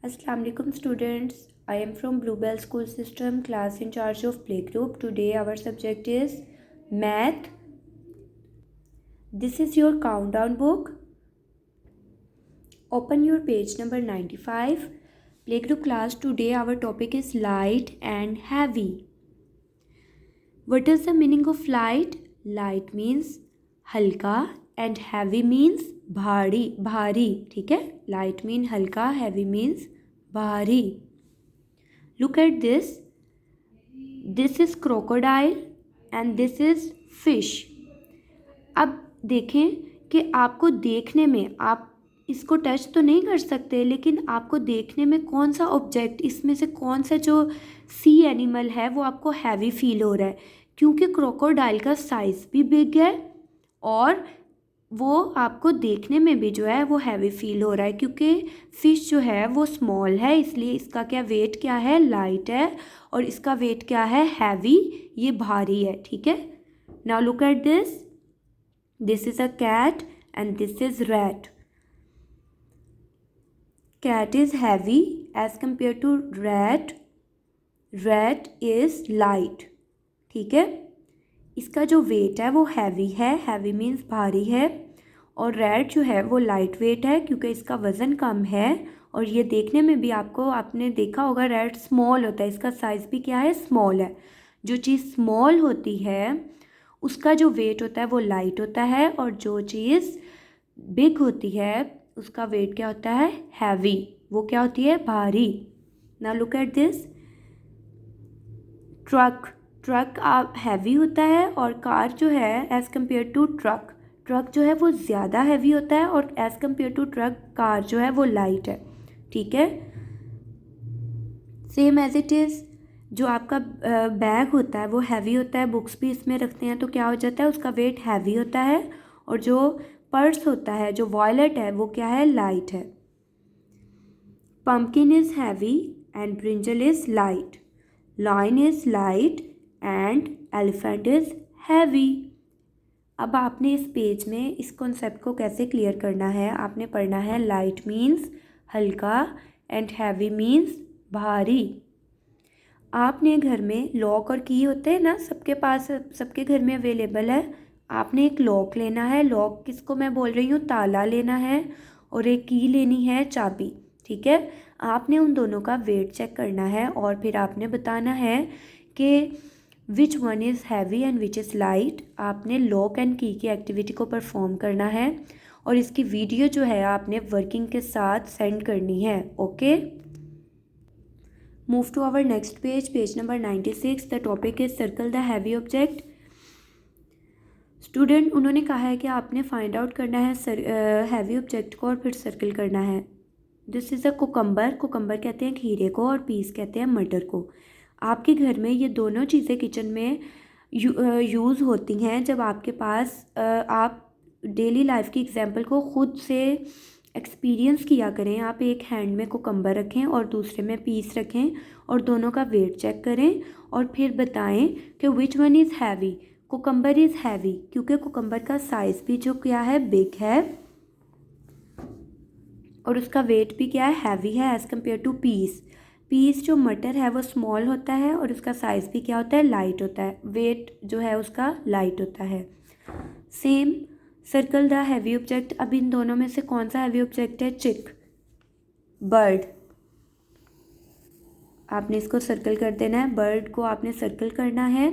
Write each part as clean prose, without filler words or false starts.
Assalamu alaikum students. I am from Bluebell School System, class in charge of playgroup. Today our subject is math. This is your countdown book. Open your page number 95. Playgroup class, today our topic is light and heavy. What is the meaning of light? Light means हल्का and heavy means भारी. ठीक है, light mean हल्का, heavy means भारी. Look at this. This is crocodile and this is fish. अब देखें कि आपको देखने में, आप इसको टच तो नहीं कर सकते, लेकिन आपको देखने में कौन सा ऑब्जेक्ट, इसमें से कौन सा जो सी एनिमल है वो आपको हैवी फील हो रहा है, क्योंकि क्रोकोडाइल का साइज़ भी बिग है और वो आपको देखने में भी जो है वो हैवी फील हो रहा है, क्योंकि फ़िश जो है वो स्मॉल है, इसलिए इसका क्या वेट क्या है, लाइट है, और इसका वेट क्या है, हैवी, ये भारी है. ठीक है. Now look at this. This is a cat and this is rat. Cat is heavy as compare to rat. Rat is light. ठीक है. इसका जो वेट है वो हैवी है, हैवी मीन्स भारी है, और रैट जो है वो लाइट वेट है क्योंकि इसका वज़न कम है, और ये देखने में भी आपने देखा होगा रैट स्मॉल होता है, इसका साइज़ भी क्या है, स्मॉल है. जो चीज़ स्मॉल होती है उसका जो वेट होता है वो लाइट होता है, और जो चीज़ बिग होती है उसका वेट क्या होता है, हैवी, वो क्या होती है, भारी. Now look at this. Truck heavy होता है, और कार जो है एज़ कम्पेयर टू ट्रक जो है वो ज़्यादा हैवी होता है, और as compare to truck car जो है वो लाइट है. ठीक है. Same as it is. जो आपका बैग होता है वो हैवी होता है, बुक्स भी इसमें रखते हैं तो क्या हो जाता है, उसका वेट हैवी होता है, और जो पर्स होता है, जो वॉलेट है, वो क्या है, लाइट है. Pumpkin is heavy and brinjal is light. Lion is light and elephant is heavy. अब आपने इस पेज में इस कॉन्सेप्ट को कैसे क्लियर करना है, आपने पढ़ना है लाइट मीन्स हल्का एंड हैवी मीन्स भारी. आपने घर में लॉक और की होते हैं ना, सबके पास, सबके घर में अवेलेबल है. आपने एक लॉक लेना है, लॉक किसको मैं बोल रही हूँ, ताला लेना है, और एक की लेनी है, चाबी. ठीक है. आपने उन दोनों का वेट चेक करना है, और फिर आपने बताना है कि which one is heavy and which is light. आपने लॉक एंड की एक्टिविटी को परफॉर्म करना है, और इसकी वीडियो जो है आपने वर्किंग के साथ सेंड करनी है. Okay. Move to our next page number 96. The topic is circle the heavy object. Student, उन्होंने कहा है कि आपने फाइंड आउट करना है हैवी ऑब्जेक्ट को और फिर सर्कल करना है. This is a cucumber. Cucumber कहते हैं खीरे को, और पीस कहते हैं मटर को. आपके घर में ये दोनों चीज़ें किचन में यूज़ होती हैं जब आपके पास आप डेली लाइफ की एग्जांपल को खुद से एक्सपीरियंस किया करें. आप एक हैंड में कुकम्बर रखें और दूसरे में पीस रखें, और दोनों का वेट चेक करें, और फिर बताएं कि which one is heavy. Cucumber is heavy क्योंकि कुकम्बर का साइज़ भी जो क्या है, बिग है, और उसका वेट भी क्या है, हैवी है as compare to peas. Peas जो मटर है वो स्मॉल होता है, और उसका साइज़ भी क्या होता है, लाइट होता है, वेट जो है उसका लाइट होता है. Same circle the heavy object. अब इन दोनों में से कौन सा हैवी ऑब्जेक्ट है, चिक, बर्ड. आपने इसको सर्कल कर देना है, बर्ड को आपने सर्कल करना है.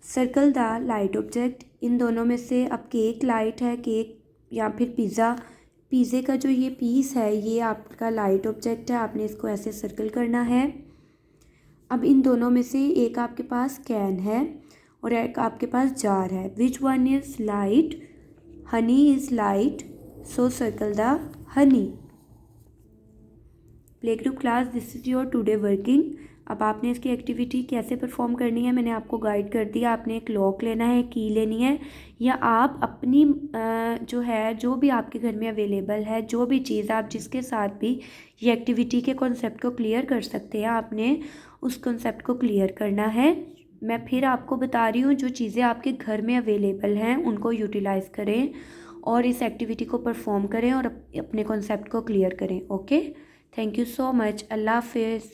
Circle the light object. इन दोनों में से अब केक लाइट है, केक या फिर पिज़्ज़े का जो ये पीस है ये आपका लाइट ऑब्जेक्ट है, आपने इसको ऐसे सर्कल करना है. अब इन दोनों में से एक आपके पास कैन है और एक आपके पास जार है. Which one is light, Honey is light, so circle the honey. Play group class, this is your today working. अब आपने इसकी एक्टिविटी कैसे परफॉर्म करनी है मैंने आपको गाइड कर दिया. आपने एक लॉक लेना है, की लेनी है, या आप अपनी जो है, जो भी आपके घर में अवेलेबल है, जो भी चीज़ आप जिसके साथ भी ये एक्टिविटी के कॉन्सेप्ट को क्लियर कर सकते हैं, आपने उस कॉन्सेप्ट को क्लियर करना है. मैं फिर आपको बता रही हूँ, जो चीज़ें आपके घर में अवेलेबल हैं उनको यूटिलाइज़ करें, और इस एक्टिविटी को परफॉर्म करें और अपने कॉन्सेप्ट को क्लियर करें। Okay, thank you so much. अल्लाह हाफिज़।